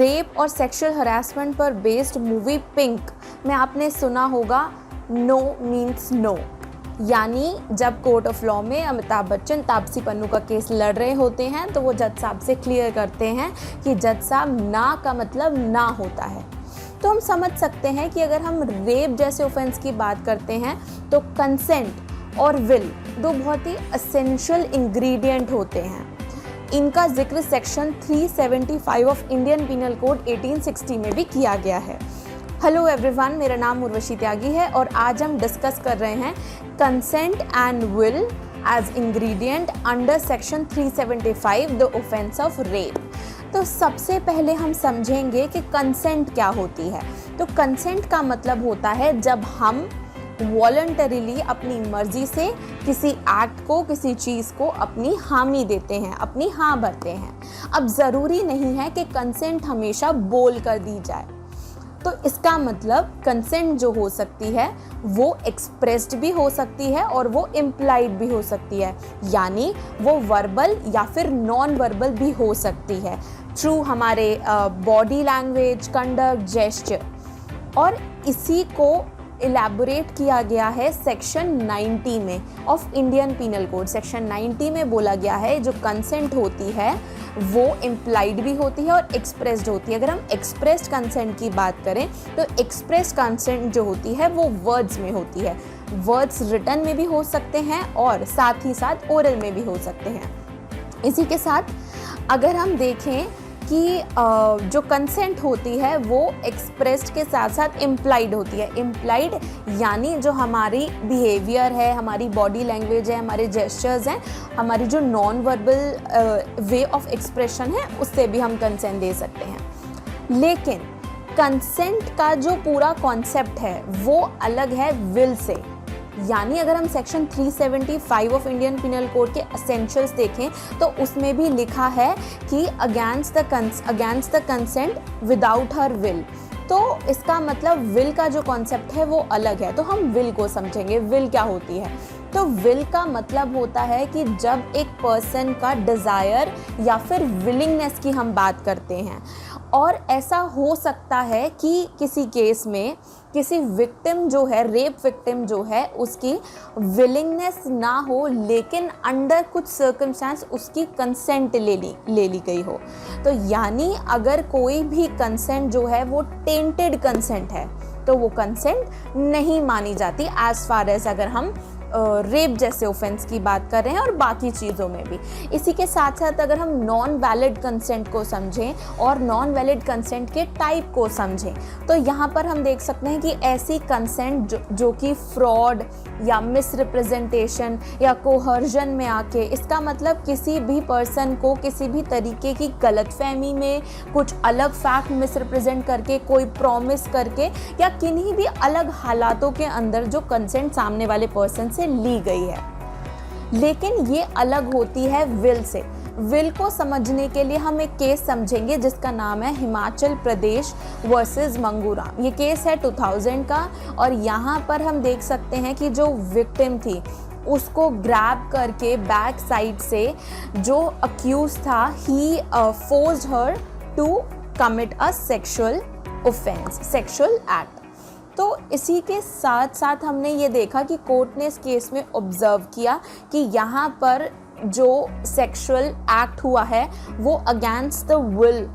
Rape और sexual harassment पर based movie pink में आपने सुना होगा नो मीन्स नो, यानी जब कोर्ट ऑफ लॉ में अमिताभ बच्चन तापसी पन्नू का केस लड़ रहे होते हैं तो वो जज साहब से क्लियर करते हैं कि जज साहब ना का मतलब ना होता है। तो हम समझ सकते हैं कि अगर हम रेप जैसे ऑफेंस की बात करते हैं तो कंसेंट और विल दो बहुत ही एसेंशियल इंग्रेडिएंट होते हैं। इनका जिक्र section 375 of Indian penal code 1860 में भी किया गया है। हेलो एवरीवन, मेरा नाम उर्वशी त्यागी है और आज हम डिस्कस कर रहे हैं consent and will as ingredient under section 375 the offence of rape. तो सबसे पहले हम समझेंगे कि कंसेंट क्या होती है। तो कंसेंट का मतलब होता है जब हम वॉलंटरीली अपनी मर्जी से किसी एक्ट को, किसी चीज़ को अपनी हामी देते हैं, अपनी हाँ भरते हैं। अब ज़रूरी नहीं है कि कंसेंट हमेशा बोल कर दी जाए। तो इसका मतलब कंसेंट जो हो सकती है वो एक्सप्रेस्ड भी हो सकती है और वो इम्प्लाइड भी हो सकती है, यानी वो वर्बल या फिर नॉन वर्बल भी हो सकती है थ्रू हमारे बॉडी लैंग्वेज, कंडक्ट, जेस्चर। और इसी को इलेबोरेट किया गया है सेक्शन 90 में of Indian penal code. Section 90 में बोला गया है जो कंसेंट होती है वो इम्प्लाइड भी होती है और एक्सप्रेस्ड होती है। अगर हम एक्सप्रेस्ड कंसेंट की बात करें तो एक्सप्रेस्ड कंसेंट जो होती है वो वर्ड्स में होती है। वर्ड्स रिटन में भी हो सकते हैं और साथ ही साथ ओरल में भी हो सकते हैं। इसी के साथ अगर हम देखें कि जो कंसेंट होती है वो एक्सप्रेस्ड के साथ साथ इम्प्लाइड होती है। इम्प्लाइड यानी जो हमारी बिहेवियर है, हमारी बॉडी लैंग्वेज है, हमारे जेस्चर्स हैं, हमारी जो non verbal way of expression है, उससे भी हम कंसेंट दे सकते हैं। लेकिन कंसेंट का जो पूरा कॉन्सेप्ट है वो अलग है विल से। यानी अगर हम section 375 of Indian penal code के एसेंशियल्स देखें तो उसमें भी लिखा है कि against the consent without her will. तो इसका मतलब विल का जो कॉन्सेप्ट है वो अलग है। तो हम विल को समझेंगे। विल क्या होती है? तो विल का मतलब होता है कि जब एक पर्सन का डिज़ायर या फिर विलिंगनेस की हम बात करते हैं, और ऐसा हो सकता है कि किसी केस में किसी विक्टिम जो है, रेप विक्टिम जो है, उसकी विलिंगनेस ना हो लेकिन अंडर कुछ सर्कमस्टेंस उसकी कंसेंट ले ली गई हो। तो यानी अगर कोई भी कंसेंट जो है वो टेंटेड कंसेंट है तो वो कंसेंट नहीं मानी जाती एज फार एज अगर हम रेप जैसे ऑफेंस की बात कर रहे हैं और बाकी चीज़ों में भी। इसी के साथ साथ अगर हम नॉन वैलिड कंसेंट को समझें और नॉन वैलिड कंसेंट के टाइप को समझें तो यहाँ पर हम देख सकते हैं कि ऐसी कंसेंट जो कि फ्रॉड या मिसरिप्रेजेंटेशन या कोहर्जन में आके, इसका मतलब किसी भी पर्सन को किसी भी तरीके की गलतफहमी में कुछ अलग फैक्ट मिसरिप्रेजेंट करके, कोई प्रॉमिस करके या किन्हीं भी अलग हालातों के अंदर जो कंसेंट सामने वाले पर्सन से ली गई है। लेकिन ये अलग होती है विल से। विल को समझने के लिए हम एक केस समझेंगे जिसका नाम है हिमाचल प्रदेश वर्सेस मंगूराम। ये केस है 2000 का और यहाँ पर हम देख सकते हैं कि जो विक्टिम थी उसको ग्रैब करके बैक साइड से जो अक्यूज था he forced her to commit a sexual offence, sexual act. तो इसी के साथ साथ हमने ये देखा कि कोर्ट ने इस केस में ऑब्जर्व किया कि यहाँ पर जो सेक्सुअल एक्ट हुआ है वो against the will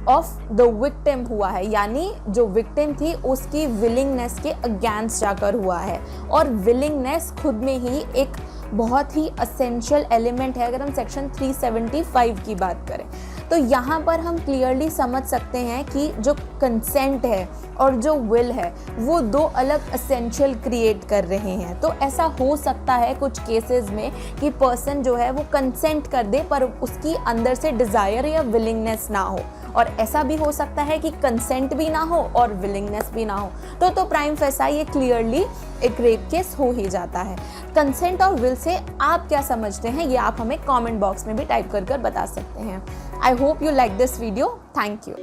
of the victim हुआ है, यानी जो विक्टिम थी उसकी विलिंगनेस के अगेंस्ट जाकर हुआ है। और विलिंगनेस खुद में ही एक बहुत ही असेंशियल एलिमेंट है अगर हम सेक्शन 375 की बात करें। तो यहाँ पर हम क्लियरली समझ सकते हैं कि जो कंसेंट है और जो विल है वो दो अलग एसेंशियल क्रिएट कर रहे हैं। तो ऐसा हो सकता है कुछ केसेस में कि पर्सन जो है वो कंसेंट कर दे पर उसकी अंदर से डिज़ायर या विलिंगनेस ना हो, और ऐसा भी हो सकता है कि कंसेंट भी ना हो और विलिंगनेस भी ना हो। तो प्राइम फेसा ये क्लियरली एक रेप केस हो ही जाता है। कंसेंट और विल से आप क्या समझते हैं ये आप हमें कमेंट बॉक्स में भी टाइप कर बता सकते हैं। I hope you like this video. Thank you.